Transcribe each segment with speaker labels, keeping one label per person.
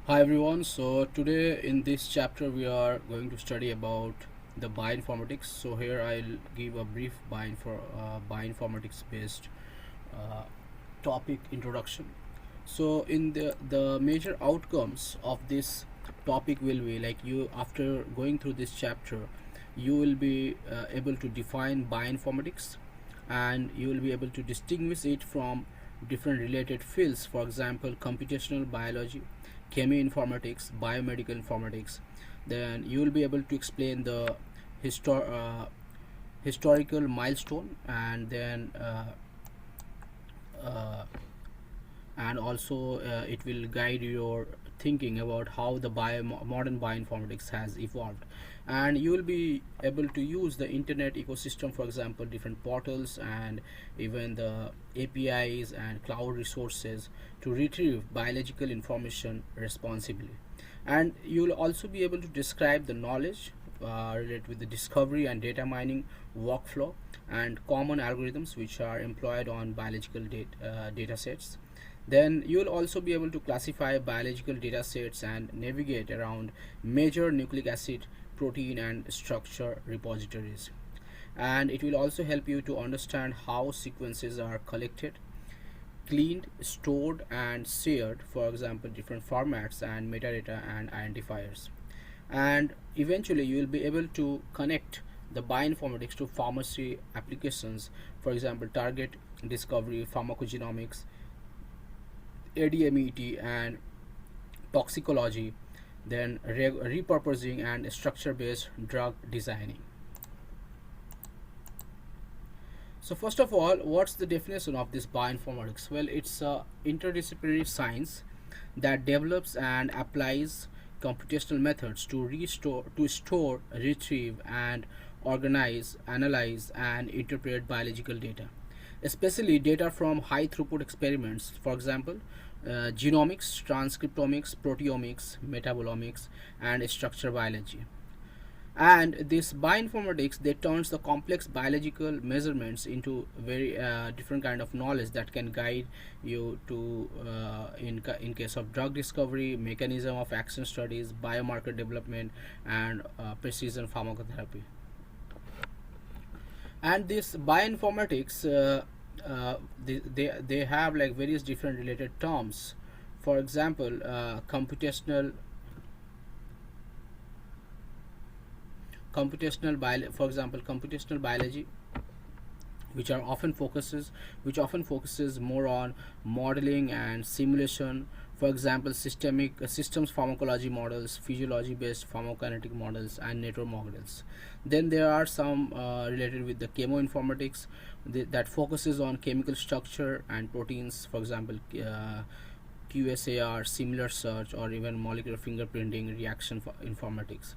Speaker 1: Hi everyone. So today in this chapter we are going to study about the bioinformatics. So here I'll give a brief bioinformatics based uh, topic introduction. So in the major outcomes of this topic will be like you after going through this chapter, you will be able to define bioinformatics, and you will be able to distinguish it from different related fields. For example, computational biology, chemoinformatics, biomedical informatics. Then you will be able to explain the histor- uh, historical milestone, uh, and also it will guide your thinking about how the modern bioinformatics has evolved. And you will be able to use the internet ecosystem, for example different portals and even the APIs and cloud resources, to retrieve biological information responsibly. And you will also be able to describe the knowledge related with the discovery and data mining workflow and common algorithms which are employed on biological data sets. Then you will also be able to classify biological data sets and navigate around major nucleic acid, protein, and structure repositories. And it will also help you to understand how sequences are collected, cleaned, stored, and shared, for example, different formats and metadata and identifiers. And eventually, you will be able to connect the bioinformatics to pharmacy applications, for example, target discovery, pharmacogenomics, ADMET, and toxicology, then repurposing and structure based drug designing. So first of all, what's the definition of this bioinformatics? Well, it's a interdisciplinary science that develops and applies computational methods to store, retrieve, and organize, analyze, and interpret biological data, especially data from high throughput experiments. For example, genomics, transcriptomics, proteomics, metabolomics, and structure biology. And this bioinformatics, they turns the complex biological measurements into very different kind of knowledge that can guide you to in case of drug discovery, mechanism of action studies, biomarker development, and precision pharmacotherapy. And this bioinformatics, they have like various different related terms. For example, computational biology, which are often focuses more on modeling and simulation. For example, systems pharmacology models, physiology based pharmacokinetic models, and network models. Then there are some related with the chemoinformatics, that focuses on chemical structure and proteins. For example, QSAR, similar search, or even molecular fingerprinting, reaction informatics.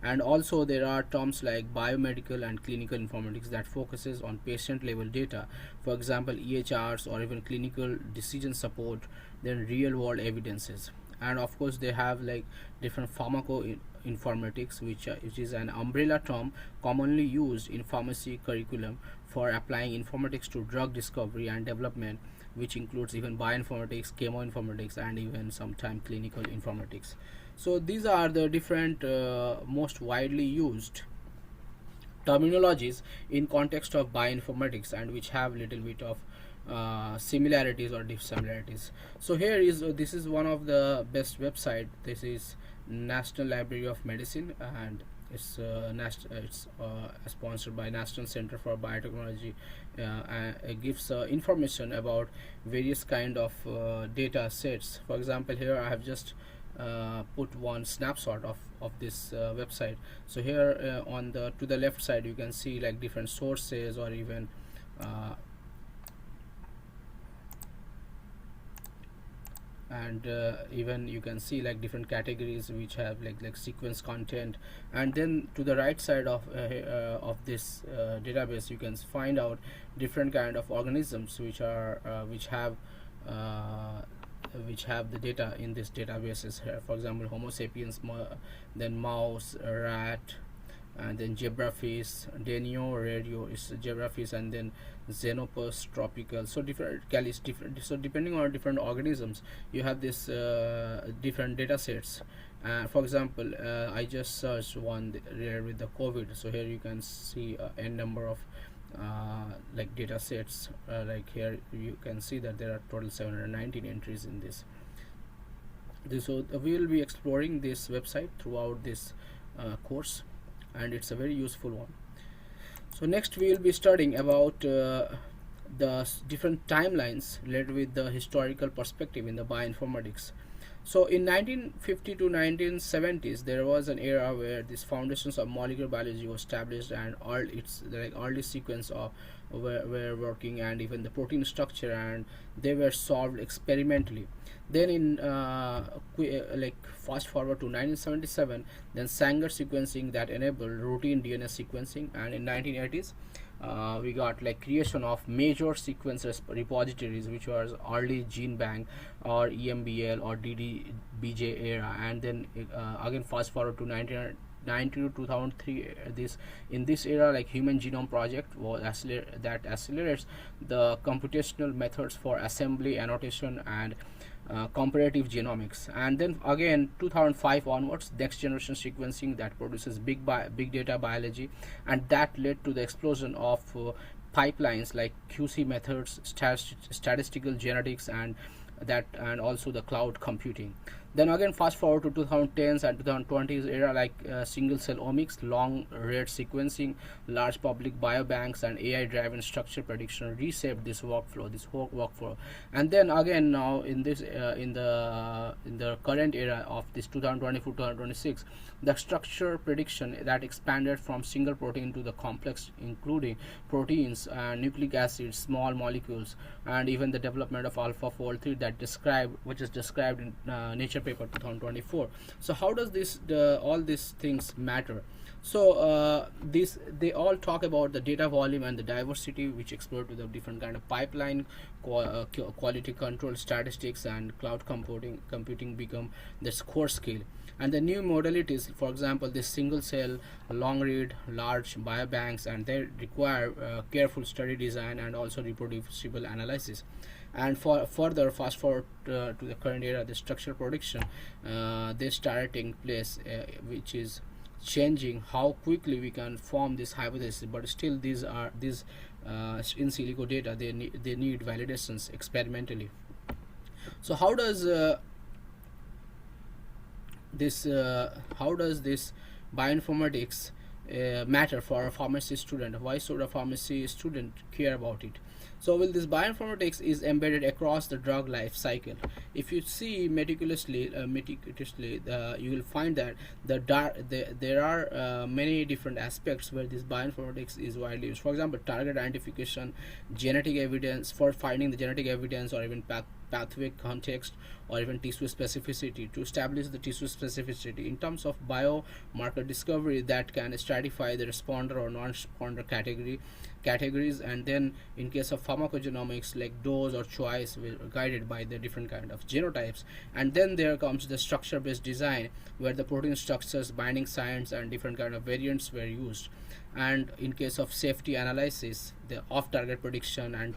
Speaker 1: And also there are terms like biomedical and clinical informatics that focuses on patient level data, for example EHRs, or even clinical decision support, then real world evidences. And of course they have like different informatics, which is an umbrella term commonly used in pharmacy curriculum for applying informatics to drug discovery and development, which includes even bioinformatics, chemoinformatics, and even sometimes clinical informatics. So these are the different most widely used terminologies in context of bioinformatics, and which have little bit of similarities or dissimilarities. So here is this is one of the best website. This is National Library of Medicine, and it's sponsored by National Center for Biotechnology. It gives information about various kind of data sets. For example, here I have just put one snapshot of this website. So here on the to the left side you can see like different sources, or even uh, and even you can see like different categories which have like sequence content. And then to the right side of this database, you can find out different kind of organisms uh, which have the data in this databases here. For example, Homo sapiens, then mouse, rat, and then zebrafish, denio radio is zebrafish, and then xenopus tropical. So different calis different. So depending on different organisms, you have this different data sets. For example, I just searched one there with the COVID. So here you can see n number of like data sets. Like here you can see that there are total 719 entries in this. So we will be exploring this website throughout this course, and it's a very useful one. So next we will be studying about the different timelines related with the historical perspective in the bioinformatics. So in 1950 to 1970s, there was an era where these foundations of molecular biology was established, and all its like early sequence of were working, and even the protein structure, and they were solved experimentally. Then in like fast forward to 1977, then Sanger sequencing that enabled routine DNA sequencing, and in 1980s we got like creation of major sequences repositories, which was early gene bank or EMBL or DDBJ era. And then again fast forward to 1990 to 2003, this in this era, like human genome project was that accelerates the computational methods for assembly, annotation, and comparative genomics. And then again 2005 onwards, next generation sequencing that produces big data biology, and that led to the explosion of pipelines like QC methods, statistical genetics, and also the cloud computing. Then again fast forward to 2010s and 2020s era, like single cell omics, long read sequencing, large public biobanks, and AI driven structure prediction reshaped this whole workflow. And then again now in this in the current era of this 2024 2026, the structure prediction that expanded from single protein to the complex, including proteins, nucleic acids, small molecules, and even the development of AlphaFold 3 which is described in Nature paper 2024. So how does all these things matter? So they all talk about the data volume and the diversity, which explore to the different kind of pipeline, quality control, statistics, and cloud computing become this core skill. And the new modalities, for example, this single cell, long read, large biobanks, and they require careful study design and also reproducible analysis. And for further fast forward to the current era, the structural prediction they started taking place, which is changing how quickly we can form this hypothesis. But still these in silico data, they need validations experimentally. So how does this bioinformatics matter for a pharmacy student? Why should a pharmacy student care about it? So this bioinformatics is embedded across the drug life cycle. If you see meticulously, you will find that there are many different aspects where this bioinformatics is widely used. For example, target identification, genetic evidence for finding the genetic evidence, or even pathway context, or even tissue specificity to establish the tissue specificity in terms of biomarker discovery that can stratify the responder or non-responder categories. And then in case of pharmacogenomics, like dose or choice will guided by the different kind of genotypes. And then there comes the structure based design, where the protein structures, binding sites, and different kind of variants were used. And in case of safety analysis, the off-target prediction and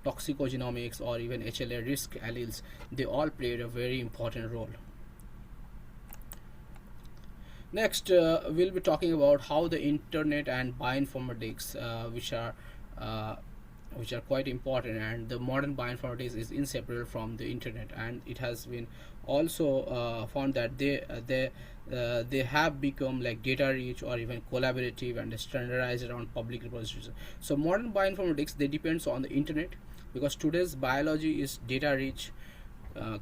Speaker 1: toxicogenomics, or even HLA risk alleles, they all played a very important role. Next, we'll be talking about how the internet and bioinformatics, which are quite important, and the modern bioinformatics is inseparable from the internet, and it has been also found that they have become like data rich or even collaborative and standardized around public repositories. So modern bioinformatics, they depends on the internet, because today's biology is data rich,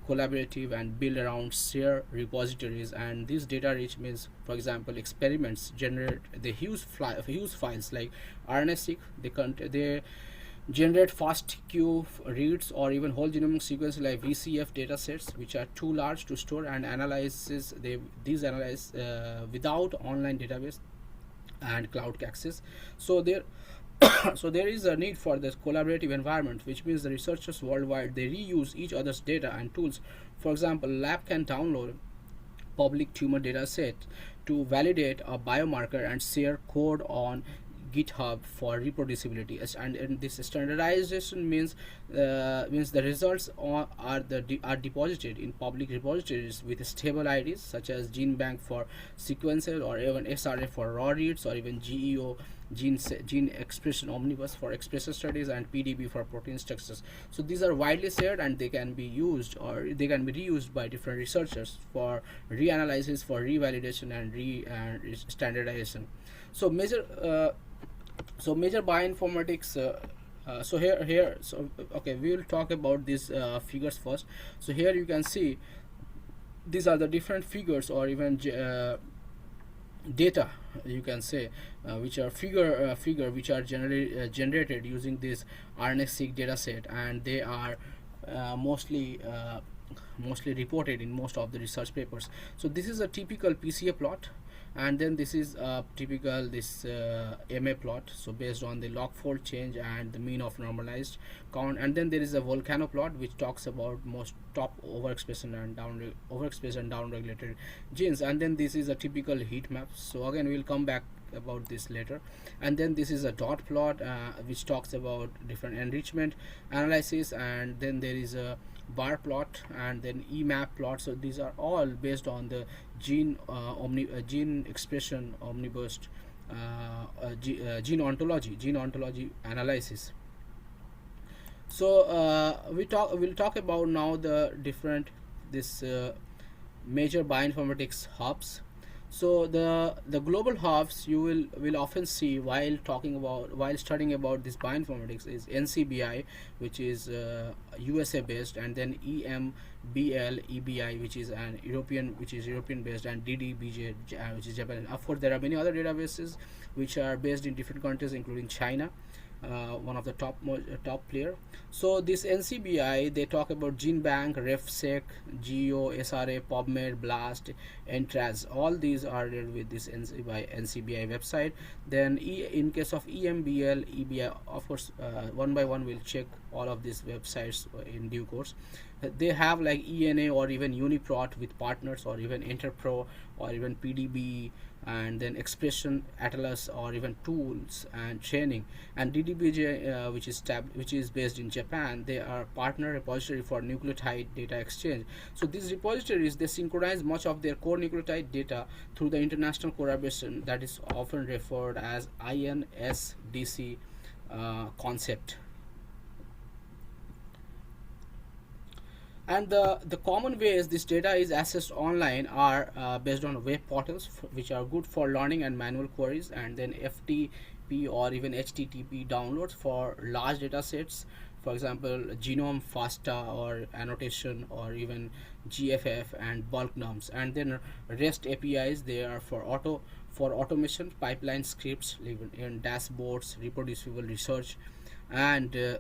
Speaker 1: collaborative, and built around shared repositories. And this data rich means, for example, experiments generate the huge files like RNA-seq. They generate FASTQ reads, or even whole genomic sequence like VCF datasets, which are too large to store and analyze. These analyze without online database and cloud access. So there is a need for this collaborative environment, which means the researchers worldwide, they reuse each other's data and tools. For example, lab can download public tumor data set to validate a biomarker and share code on GitHub for reproducibility. And this standardization means the results are deposited in public repositories with stable IDs such as GeneBank for sequences, or even SRA for raw reads, or even GEO, gene expression omnibus for expression studies, and PDB for protein structures. So these are widely shared, and they can be used, or they can be reused by different researchers for reanalysis, for revalidation, and standardization. So major bioinformatics. Okay, we will talk about these figures first. So here you can see these are the different figures, or even data, you can say, which are figure which are generated using this RNA-seq data set, and they are mostly reported in most of the research papers. So this is a typical PCA plot, and then this is a typical MA plot, so based on the log fold change and the mean of normalized count. And then there is a volcano plot which talks about most top overexpression and down regulated genes. And then this is a typical heat map, so again we'll come back about this later. And then this is a dot plot which talks about different enrichment analysis. And then there is a bar plot, and then EMAP plot. So these are all based on the gene expression omnibus gene ontology analysis. So we'll talk about now the different major bioinformatics hubs. So the global hubs you will often see while studying about this bioinformatics is NCBI, which is USA based, and then EMBL EBI, which is European based, and DDBJ, which is Japan. Of course, there are many other databases which are based in different countries, including China, one of the top player. So this NCBI, they talk about GeneBank, RefSeq, GEO, SRA, PubMed, BLAST, Entraz. All these are there with this NCBI website. Then in case of EMBL, EBI, of course, one by one we'll check all of these websites in due course. They have like ENA or even UniProt with partners, or even Interpro, or even PDB, and then Expression Atlas, or even tools and training. And DDBJ, which is based in Japan, they are partner repository for nucleotide data exchange. So these repositories, they synchronize much of their core nucleotide data through the international collaboration that is often referred as INSDC concept. And the common ways this data is accessed online are based on web portals, which are good for learning and manual queries, and then FTP or even HTTP downloads for large data sets, for example genome FASTA or annotation, or even GFF and bulk nums. And then REST APIs, they are for automation, pipeline scripts, even in dashboards, reproducible research. And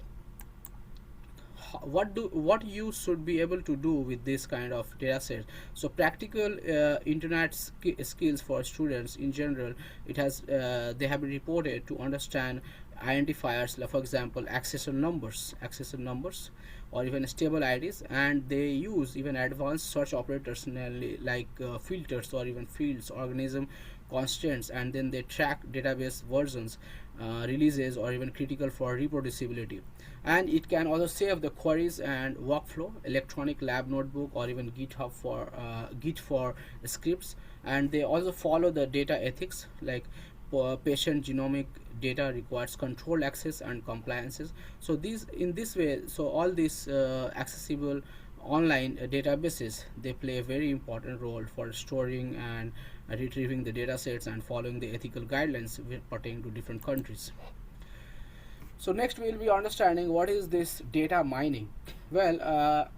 Speaker 1: what you should be able to do with this kind of data set. So practical internet skills for students in general, they have been reported to understand identifiers, like for example accession numbers, or even stable IDs, and they use even advanced search operators like filters, or even fields, organism constants. And then they track database versions, releases, or even critical for reproducibility. And it can also save the queries and workflow, electronic lab notebook, or even GitHub for Git for scripts. And they also follow the data ethics, like patient genomic data requires controlled access and compliances. So all these accessible online databases, they play a very important role for storing and retrieving the data sets and following the ethical guidelines pertaining to different countries. So next we will be understanding what is this data mining. Well,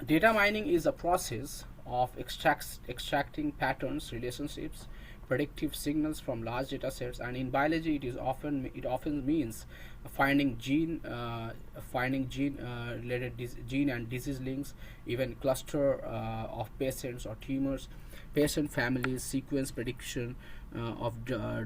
Speaker 1: data mining is a process of extracting patterns, relationships, predictive signals from large data sets, and in biology it often means finding gene related gene and disease links, even cluster of patients or tumors, patient families, sequence prediction of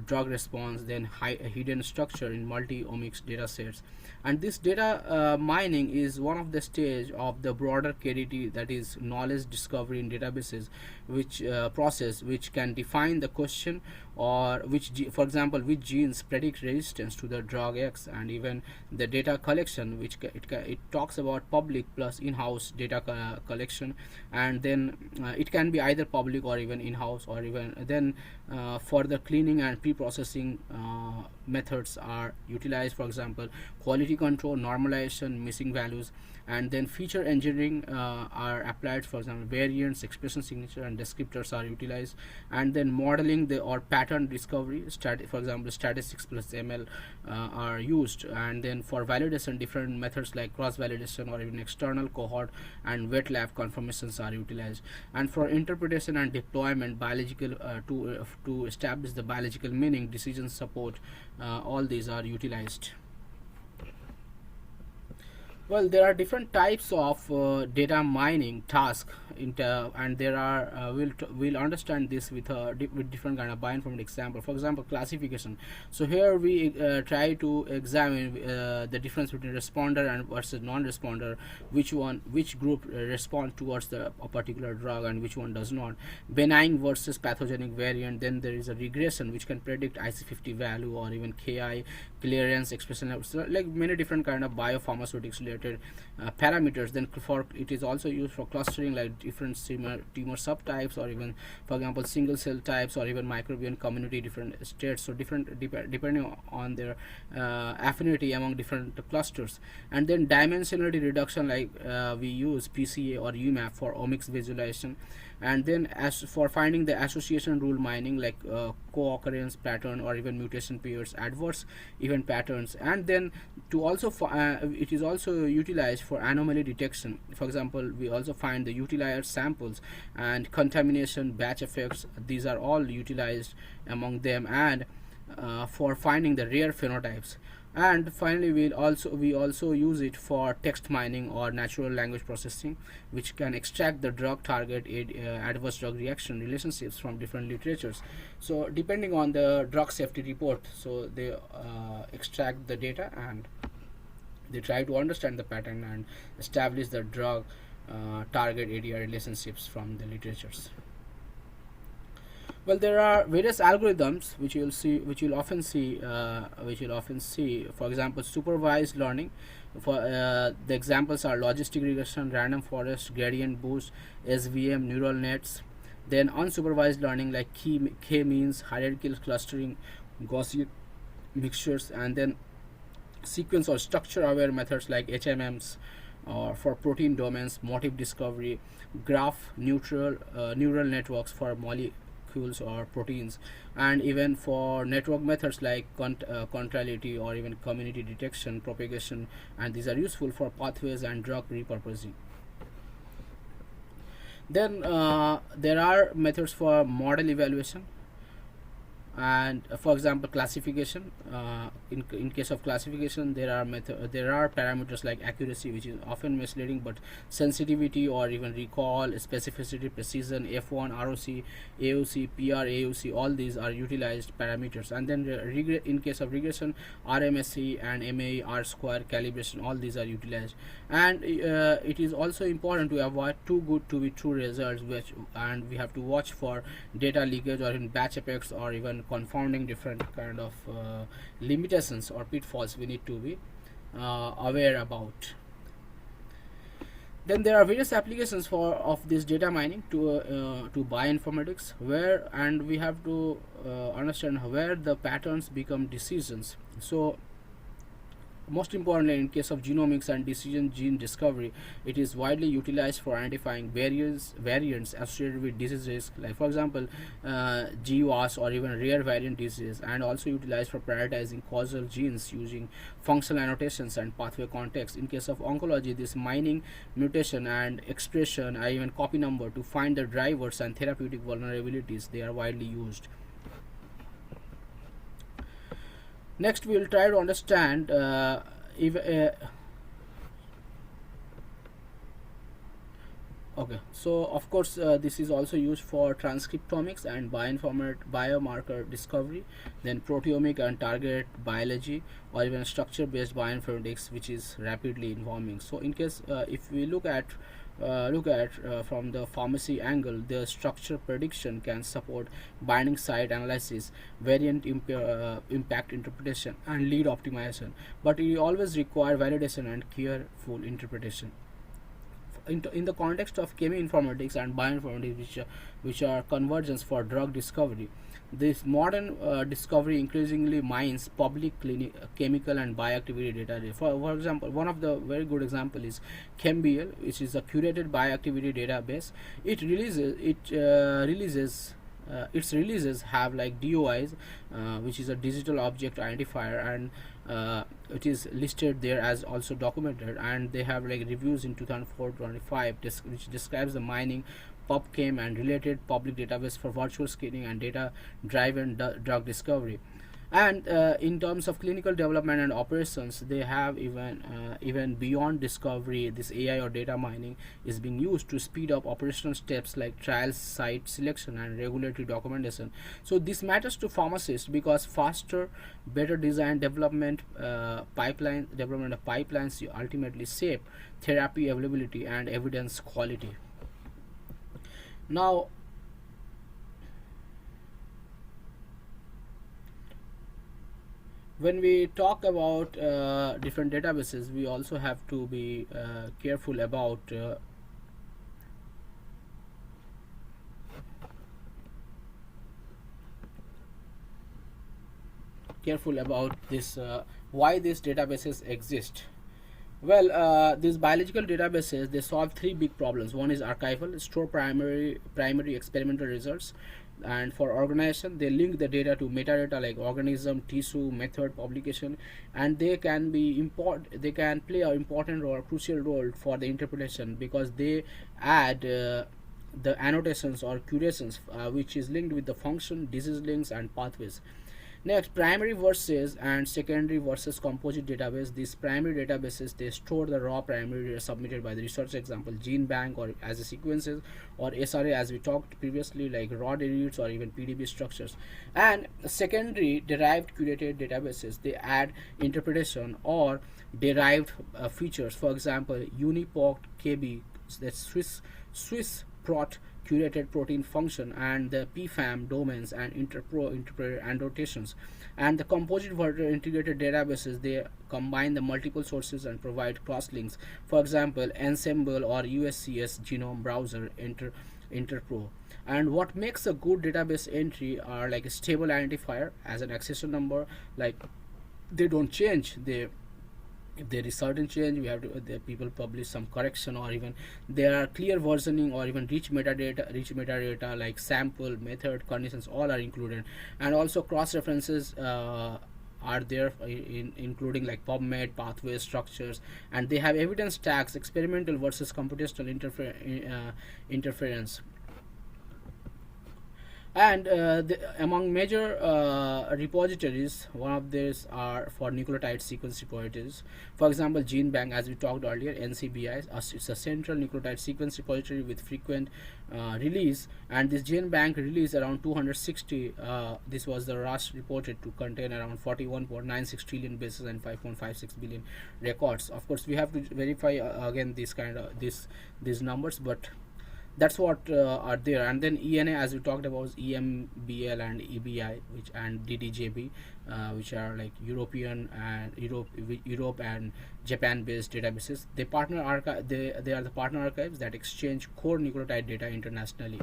Speaker 1: drug response, then hidden structure in multi-omics data sets. And this data mining is one of the stage of the broader KDT, that is knowledge discovery in databases, which process which can define the question, or for example, which genes predict resistance to the drug X. And even the data collection, which it talks about public plus in-house data collection. And then it can be either public or even in-house, or even then further cleaning and pre-processing methods are utilized. For example, quality control, normalization, missing values. And then feature engineering are applied. For example, variants, expression signature, and descriptors are utilized. And then modeling or pattern discovery, for example, statistics plus ML are used. And then for validation, different methods like cross validation or even external cohort and wet lab confirmations are utilized. And for interpretation and deployment, biological to establish the biological meaning, decision support, all these are utilized. Well, there are different types of data mining task, and there are we'll understand this with different kind of bioinformatics example. For example, classification. So here we try to examine the difference between responder and versus non-responder, which group respond towards a particular drug and which one does not. Benign versus pathogenic variant. Then there is a regression which can predict IC50 value or even Ki, clearance, expression level. So like many different kind of biopharmaceutics related parameters. Then it is also used for clustering, like different tumor subtypes, or even, for example, single cell types, or even microbiome community different states. So different depending on their affinity among different clusters. And then dimensionality reduction, like we use PCA or UMAP for omics visualization. And then as for finding the association rule mining, like co-occurrence pattern or even mutation pairs, adverse event patterns. And then to also it is also utilized for anomaly detection. For example, we also find the utilier samples and contamination, batch effects. These are all utilized among them. And for finding the rare phenotypes. And finally, we also use it for text mining or natural language processing, which can extract the drug target adverse drug reaction relationships from different literatures. So depending on the drug safety report, so they extract the data and they try to understand the pattern and establish the drug target area relationships from the literatures. Well, there are various algorithms which you'll often see. For example, supervised learning. For the examples are logistic regression, random forest, gradient boost, SVM, neural nets. Then unsupervised learning like k-means, hierarchical clustering, Gaussian mixtures, and then sequence or structure aware methods like HMMs, or for protein domains, motif discovery, graph neural networks for molecules or proteins. And even for network methods like contrarity or even community detection, propagation, and these are useful for pathways and drug repurposing. Then there are methods for model evaluation, and for example, classification. In case of classification, there are parameters like accuracy, which is often misleading, but sensitivity or even recall, specificity, precision, F1, ROC, AOC, PR, AOC, all these are utilized parameters. And then in case of regression, RMSE and MAE, R square, calibration, all these are utilized. And it is also important to avoid too good to be true results, and we have to watch for data leakage or in batch effects or even confounding different kind of limitations or pitfalls we need to be aware about. Then there are various applications of this data mining to bioinformatics, and we have to understand where the patterns become decisions. So most importantly, in case of genomics and decision gene discovery, it is widely utilized for identifying variants associated with disease risk, like for example GWAS or even rare variant disease, and also utilized for prioritizing causal genes using functional annotations and pathway context. In case of oncology, this mining mutation and expression or even copy number to find the drivers and therapeutic vulnerabilities, they are widely used. Next, we will try to understand if okay, so of course this is also used for transcriptomics and biomarker discovery, then proteomic and target biology, or even structure-based bioinformatics, which is rapidly evolving. So, in case if we look at from the pharmacy angle, the structure prediction can support binding site analysis, impact interpretation, and lead optimization. But it always require validation and careful interpretation in the context of cheminformatics and bioinformatics, which are convergence for drug discovery. This modern discovery increasingly mines public chemical and bioactivity data. For example, one of the very good example is ChemBL, which is a curated bioactivity database. Its releases have like DOIs, which is a digital object identifier, and it is listed there as also documented, and they have like reviews in 2004-25 which describes the mining, PubChem, and related public database for virtual screening and data driven drug discovery. And in terms of clinical development and operations, they have even beyond discovery, this AI or data mining is being used to speed up operational steps like trial site selection and regulatory documentation. So this matters to pharmacists because faster, better design development development of pipelines ultimately shape therapy availability and evidence quality. Now, when we talk about different databases, we also have to be careful about this why these databases exist. Well, these biological databases, they solve three big problems. One is archival, store primary experimental results, and for organization, they link the data to metadata like organism, tissue, method, publication, and they can play an important or crucial role for the interpretation because they add the annotations or curations which is linked with the function, disease links, and pathways. Next, primary versus and secondary versus composite database. These primary databases, they store the raw primary data submitted by the research, example gene bank or as a sequences, or SRA as we talked previously, like raw derivatives or even PDB structures. And secondary derived curated databases, they add interpretation or derived features. For example, Unipoct KB, that's Swiss prot curated protein function, and the PFAM domains and interpreted annotations. And the composite vertical integrated databases, they combine the multiple sources and provide cross links. For example, Ensemble or USCS genome browser interpro. And what makes a good database entry are like a stable identifier as an accession number, like they don't change. If there is certain change, we have to the people publish some correction, or even there are clear versioning, or even rich metadata like sample, method, conditions, all are included. And also cross references are there including like PubMed, pathways, structures, and they have evidence tags, experimental versus computational interference. And among major repositories, one of these are for nucleotide sequence repositories. For example, GeneBank, as we talked earlier, NCBI, it's a central nucleotide sequence repository with frequent release. And this GeneBank released around 260. This was the last reported to contain around 41.96 trillion bases and 5.56 billion records. Of course, we have to verify again these numbers, but that's what are there. And then ENA, as we talked about, EMBL and EBI, which and DDJB, which are like Europe and Japan based databases. They are the partner archives that exchange core nucleotide data internationally.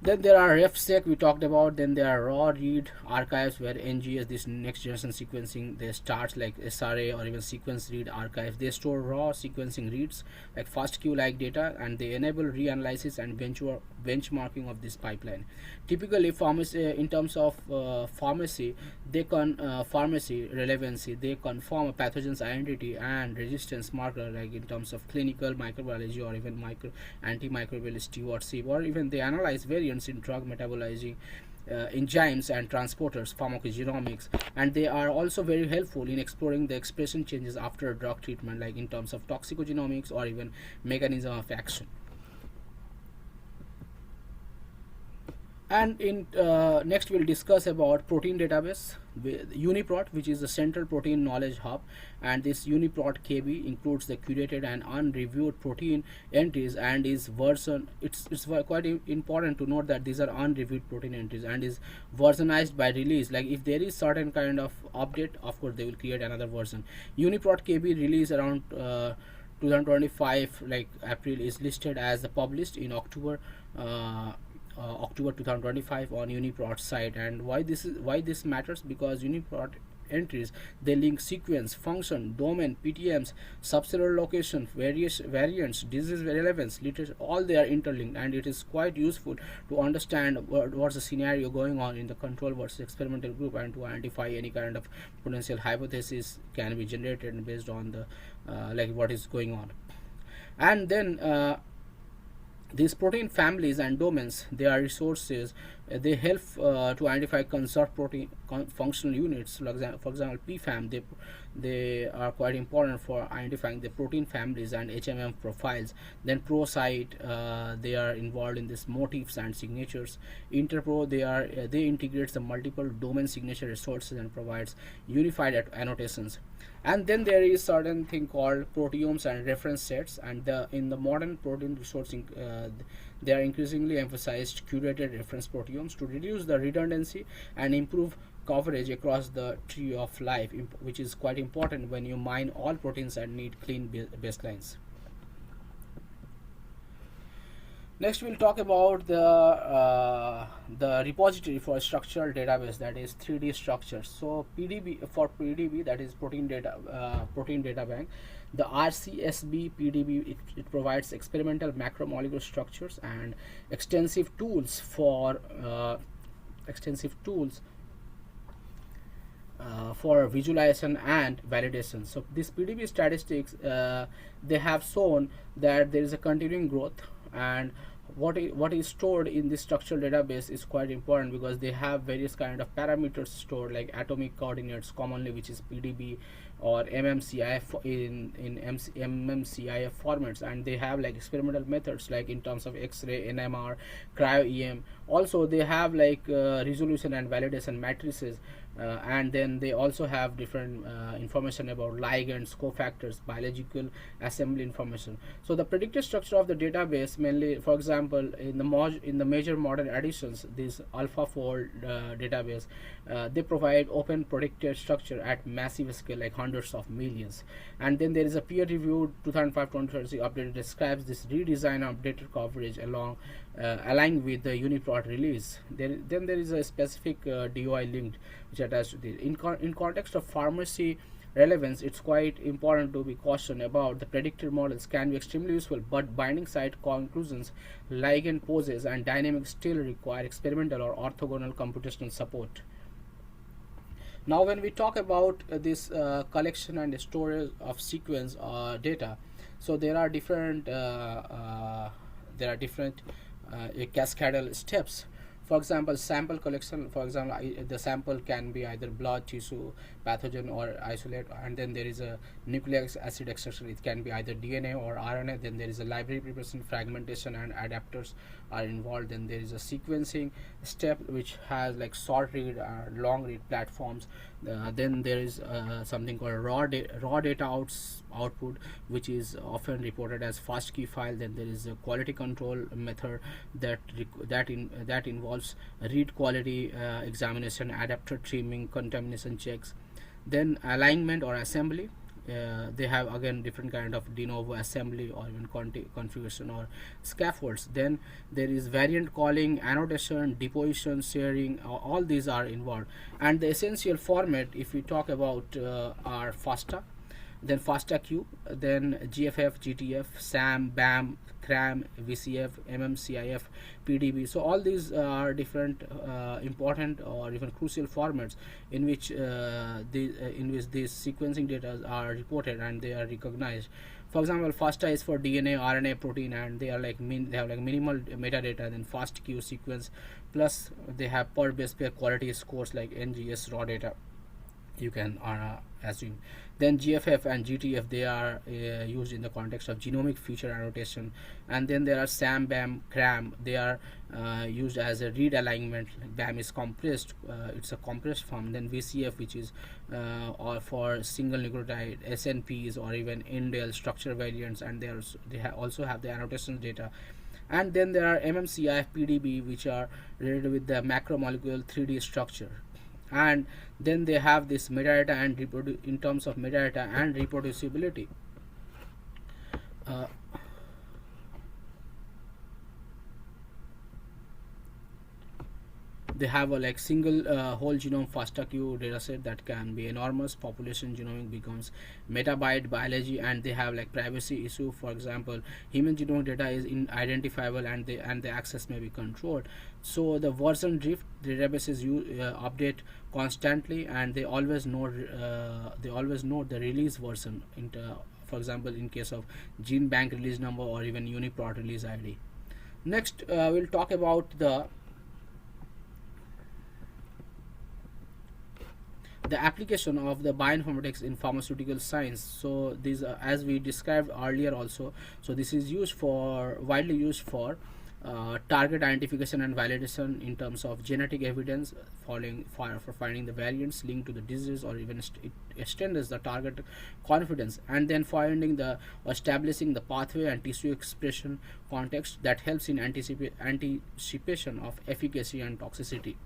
Speaker 1: Then there are RefSec we talked about. Then there are raw read archives where NGS, this next generation sequencing, they start like SRA or even sequence read archives. They store raw sequencing reads like FastQ like data, and they enable reanalysis and benchmarking of this pipeline. Typically, pharmacy in terms of pharmacy relevancy, they confirm a pathogen's identity and resistance marker, like in terms of clinical microbiology or even antimicrobial stewardship, or even they analyze variants in drug enzymes and transporters, pharmacogenomics, and they are also very helpful in exploring the expression changes after drug treatment, like in terms of toxicogenomics or even mechanism of action. And in next we'll discuss about protein database with UniProt, which is the central protein knowledge hub. And this UniProt KB includes the curated and unreviewed protein entries and is version. It's quite important to note that these are unreviewed protein entries and is versionized by release. Like if there is certain kind of update, of course they will create another version. UniProt KB release around 2025, like April, is listed as the published in October. October 2025 on UniProt site. And why this matters, because UniProt entries, they link sequence, function, domain, PTMs, subcellular location, various variants, disease relevance, literature, all they are interlinked, and it is quite useful to understand what's the scenario going on in the control versus experimental group, and to identify any kind of potential hypothesis can be generated based on the like what is going on. And then these protein families and domains, they are resources. They help to identify conserved protein functional units. For example, PFAM, they are quite important for identifying the protein families and HMM profiles. Then ProSite, they are involved in this motifs and signatures. Interpro, they integrates the multiple domain signature resources and provides unified annotations. And then there is certain thing called proteomes and reference sets, and in the modern protein resourcing, they are increasingly emphasized curated reference proteomes to reduce the redundancy and improve coverage across the tree of life, which is quite important when you mine all proteins and need clean baselines. Next, we'll talk about the repository for structural database, that is 3D structures. So PDB, that is protein data bank. The RCSB PDB, it provides experimental macromolecular structures and extensive tools for visualization and validation. So this PDB statistics, they have shown that there is a continuing growth, and what is stored in this structural database is quite important, because they have various kind of parameters stored, like atomic coordinates commonly, which is PDB or MMCIF in MMCIF formats, and they have like experimental methods like in terms of X-ray, NMR, cryo-EM. Also they have like resolution and validation matrices, and then they also have different information about ligands, cofactors, biological assembly information. So the predicted structure of the database, mainly, for example, in the major modern editions, this AlphaFold database, they provide open predicted structure at massive scale, like hundreds of millions. And then there is a peer-reviewed 2005-2030 update describes this redesign updated coverage aligned with the UniProt release. Then there is a specific DOI linked which attached to this. In context of pharmacy relevance, it's quite important to be cautioned about the predicted models can be extremely useful, but binding site conclusions, ligand poses, and dynamics still require experimental or orthogonal computational support. Now, when we talk about this collection and storage of sequence data, so there are different cascadal steps. For example, sample collection. For example, the sample can be either blood, tissue, pathogen, or isolate. And then there is a nucleic acid extraction. It can be either DNA or RNA. Then there is a library preparation, fragmentation, and adapters are involved. Then there is a sequencing step which has like short read, long read platforms. Then there is something called raw data output, which is often reported as fast key file. Then there is a quality control method that involves read quality examination, adapter trimming, contamination checks. Then alignment or assembly. They have again different kind of de novo assembly or even configuration or scaffolds. Then there is variant calling, annotation, deposition, sharing. All these are involved. And the essential format, if we talk about, are FASTA, then FASTA-Q, then GFF, GTF, SAM, BAM, CRAM, VCF, MMCIF, PDB. So all these are different important or even crucial formats in which these sequencing data are reported and they are recognized. For example, FASTA is for DNA, RNA, protein, and they are like they have like minimal metadata. Then FAST-Q sequence, plus they have per base pair quality scores like NGS raw data, you can assume. Then GFF and GTF, they are used in the context of genomic feature annotation. And then there are SAM, BAM, CRAM, they are used as a read alignment. Like BAM is compressed, it's a compressed form. Then VCF, which is or for single nucleotide, SNPs, or even indel structure variants, and also have the annotation data. And then there are MMCIF, PDB, which are related with the macromolecule 3D structure. And then they have this metadata and in terms of metadata and reproducibility. They have a like single whole genome FASTA-Q dataset that can be enormous. Population genomic becomes metabyte biology, and they have like privacy issue. For example, human genomic data is identifiable, and the access may be controlled. So the version drift, the databases update constantly, and they always know the release version. For example, in case of gene bank release number or even UniProt release ID. Next, we'll talk about the application of the bioinformatics in pharmaceutical science. So these as we described earlier also, so this is widely used for target identification and validation in terms of genetic evidence for finding the variants linked to the disease, or even it extends the target confidence, and then establishing the pathway and tissue expression context that helps in anticipation of efficacy and toxicity.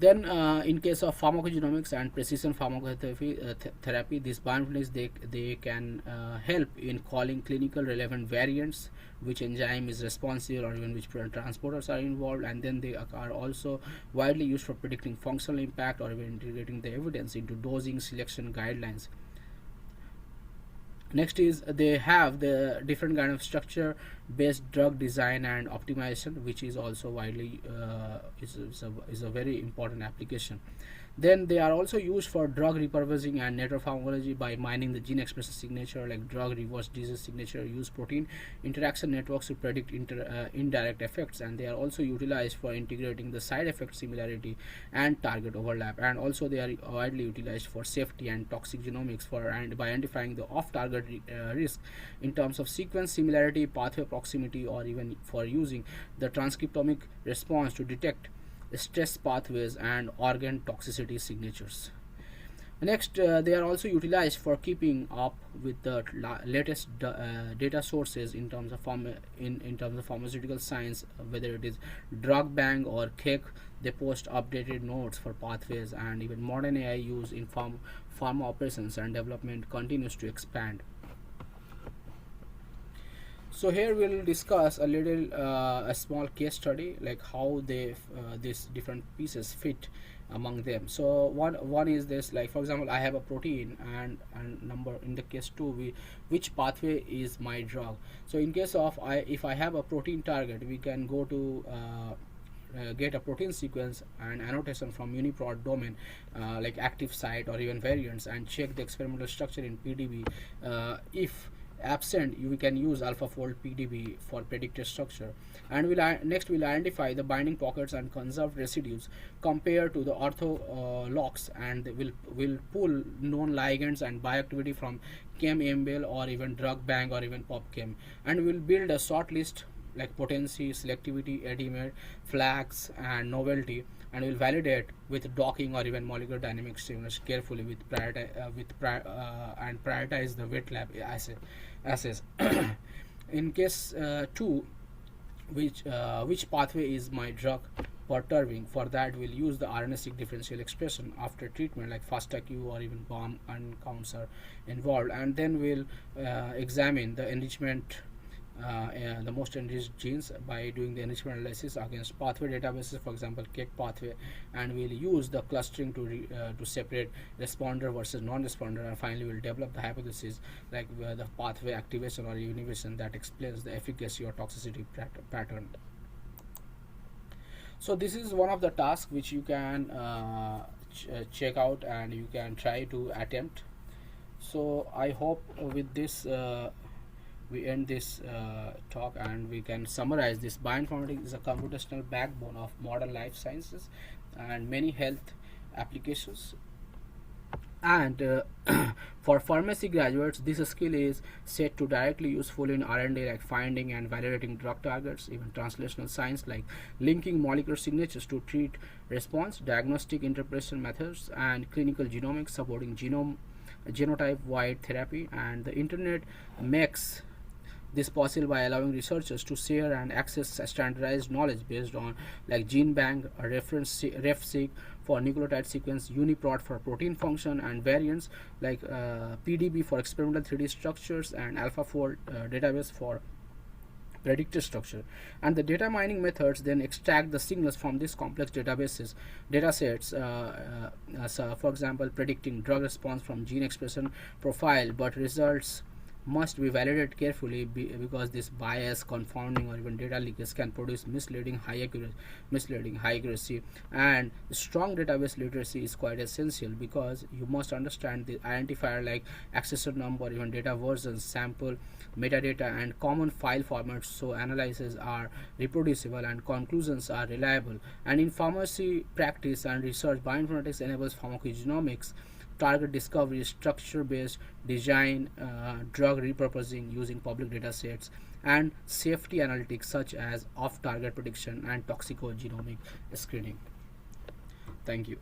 Speaker 1: Then, in case of pharmacogenomics and precision pharmacotherapy, these bioinformatics they can help in calling clinical relevant variants, which enzyme is responsive, or even which transporters are involved, and then they are also widely used for predicting functional impact or even integrating the evidence into dosing selection guidelines. Next is they have the different kind of structure based drug design and optimization, which is also widely is a very important application. Then they are also used for drug repurposing and network pharmacology by mining the gene expression signature, like drug reverse disease signature, use protein interaction networks to predict indirect effects, and they are also utilized for integrating the side effect similarity and target overlap. And also they are widely utilized for safety and toxic genomics and by identifying the off-target risk in terms of sequence similarity, pathway proximity, or even for using the transcriptomic response to detect stress pathways and organ toxicity signatures. Next, they are also utilized for keeping up with the latest data sources in terms of pharmaceutical science, whether it is drug bank or CAC. They post updated notes for pathways, and even modern AI use in pharma operations and development continues to expand. So here we'll discuss a small case study, like how these different pieces fit among them. So one is this, like for example, I have a protein and number in the case 2, which pathway is my drug. So in case of if I have a protein target, we can go to get a protein sequence and annotation from UniProt domain, like active site or even variants, and check the experimental structure in PDB. If absent, we can use AlphaFold PDB for predicted structure, and next we'll identify the binding pockets and conserved residues compared to the orthologs, and will pull known ligands and bioactivity from ChemEmbel or even drug bank or even PubChem, and we'll build a short list like potency, selectivity, edimer, flags, and novelty, and will validate with docking or even molecular dynamics stimulus carefully and prioritize the wet lab assays. In case 2, which pathway is my drug perturbing? For that, we'll use the RNA-seq differential expression after treatment, like FASTA-Q or even BOM and counts are involved, and then we'll examine the enrichment the most enriched genes by doing the enrichment analysis against pathway databases, for example cake pathway, and we'll use the clustering to separate responder versus non-responder, and finally we'll develop the hypothesis like the pathway activation or inhibition that explains the efficacy or toxicity pattern. So this is one of the tasks which you can check out and you can try to attempt. So I hope with this we end this talk, and we can summarize this. Bioinformatics is a computational backbone of modern life sciences and many health applications. And for pharmacy graduates, this skill is set to directly useful in R&D, like finding and validating drug targets, even translational science like linking molecular signatures to treat response, diagnostic interpretation methods, and clinical genomics supporting genotype wide therapy. And the internet makes this possible by allowing researchers to share and access standardized knowledge based on like gene bank, a reference refseq for nucleotide sequence, UniProt for protein function and variants, like PDB for experimental 3D structures, and AlphaFold database for predictor structure. And the data mining methods then extract the signals from these complex datasets, so for example predicting drug response from gene expression profile, but results must be validated carefully because this bias, confounding, or even data leakage can produce misleading high accuracy. And strong database literacy is quite essential because you must understand the identifier like accessor number, even data versions, sample metadata, and common file formats, so analyses are reproducible and conclusions are reliable. And in pharmacy practice and research, bioinformatics enables pharmacogenomics, target discovery, structure-based design, drug repurposing using public data sets, and safety analytics such as off-target prediction and toxicogenomic screening. Thank you.